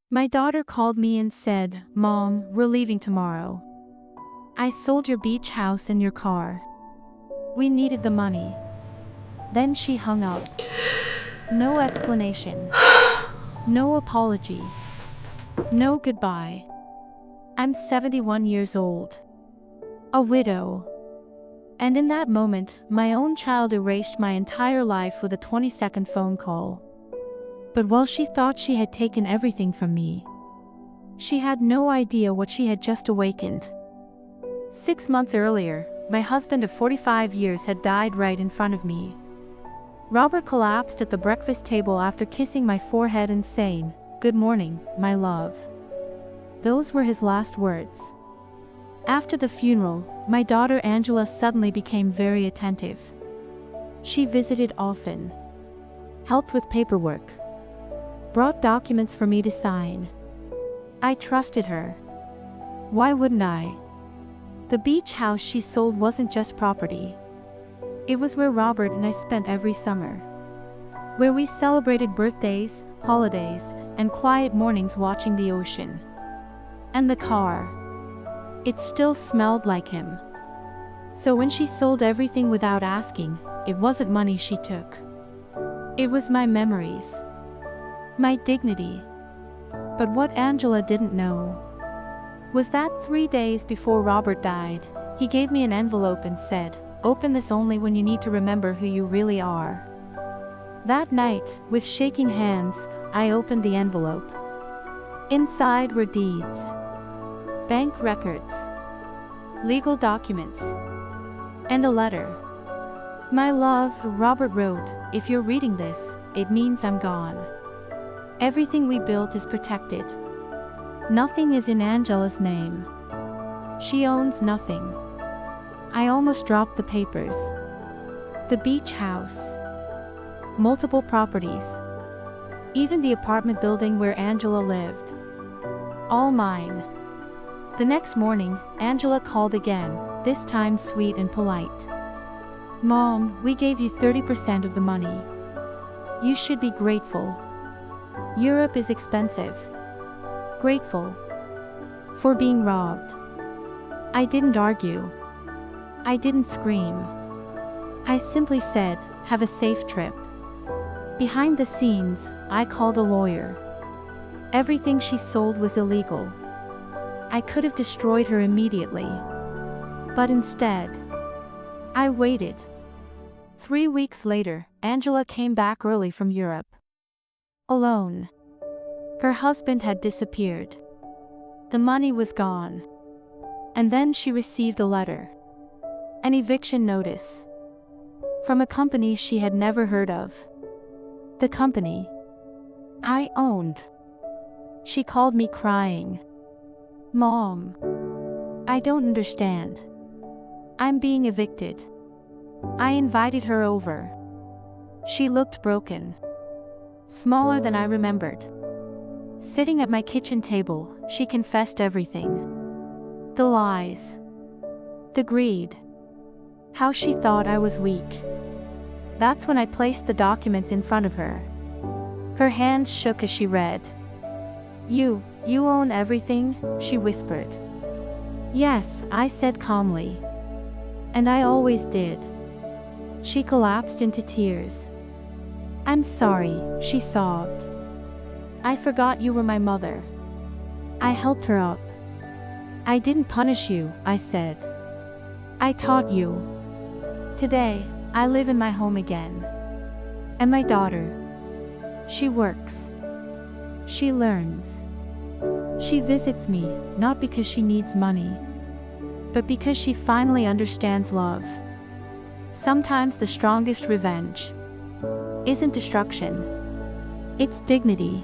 My daughter called me and said, "Mom, we're leaving tomorrow. I sold your beach house and your car. We needed the money." Then she hung up. No explanation. No apology. No goodbye. I'm 71 years old. A widow. And in that moment, my own child erased my entire life with a 20-second phone call. But while she thought she had taken everything from me, she had no idea what she had just awakened. 6 months earlier, my husband of 45 years had died right in front of me. Robert collapsed at the breakfast table after kissing my forehead and saying, "Good morning, my love." Those were his last words. After the funeral, my daughter Angela suddenly became very attentive. She visited often, helped with paperwork, brought documents for me to sign. I trusted her. Why wouldn't I? The beach house she sold wasn't just property. It was where Robert and I spent every summer. Where we celebrated birthdays, holidays, and quiet mornings watching the ocean. And the car. It still smelled like him. So when she sold everything without asking, it wasn't money she took. It was my memories. My dignity. But what Angela didn't know was that 3 days before Robert died, he gave me an envelope and said, "Open this only when you need to remember who you really are." That night, with shaking hands, I opened the envelope. Inside were deeds, bank records, legal documents, and a letter. "My love," Robert wrote, "if you're reading this, it means I'm gone. Everything we built is protected. Nothing is in Angela's name. She owns nothing." I almost dropped the papers. The beach house. Multiple properties. Even the apartment building where Angela lived. All mine. The next morning, Angela called again, this time sweet and polite. "Mom, we gave you 30% of the money. You should be grateful. Europe is expensive." Grateful. For being robbed. I didn't argue. I didn't scream. I simply said, "Have a safe trip." Behind the scenes, I called a lawyer. Everything she sold was illegal. I could have destroyed her immediately. But instead, I waited. 3 weeks later, Angela came back early from Europe. Alone. Her husband had disappeared. The money was gone. And then she received a letter. An eviction notice. From a company she had never heard of. The company I owned. She called me crying. "Mom, I don't understand. I'm being evicted." I invited her over. She looked broken. Smaller than I remembered. Sitting at my kitchen table, she confessed everything. The lies. The greed. How she thought I was weak. That's when I placed the documents in front of her. Her hands shook as she read. You own everything," she whispered. "Yes," I said calmly. "And I always did." She collapsed into tears. "I'm sorry," she sobbed. "I forgot you were my mother." I helped her up. "I didn't punish you," I said. "I taught you." Today, I live in my home again. And my daughter. She works. She learns. She visits me, not because she needs money, but because she finally understands love. Sometimes the strongest revenge isn't destruction. It's dignity.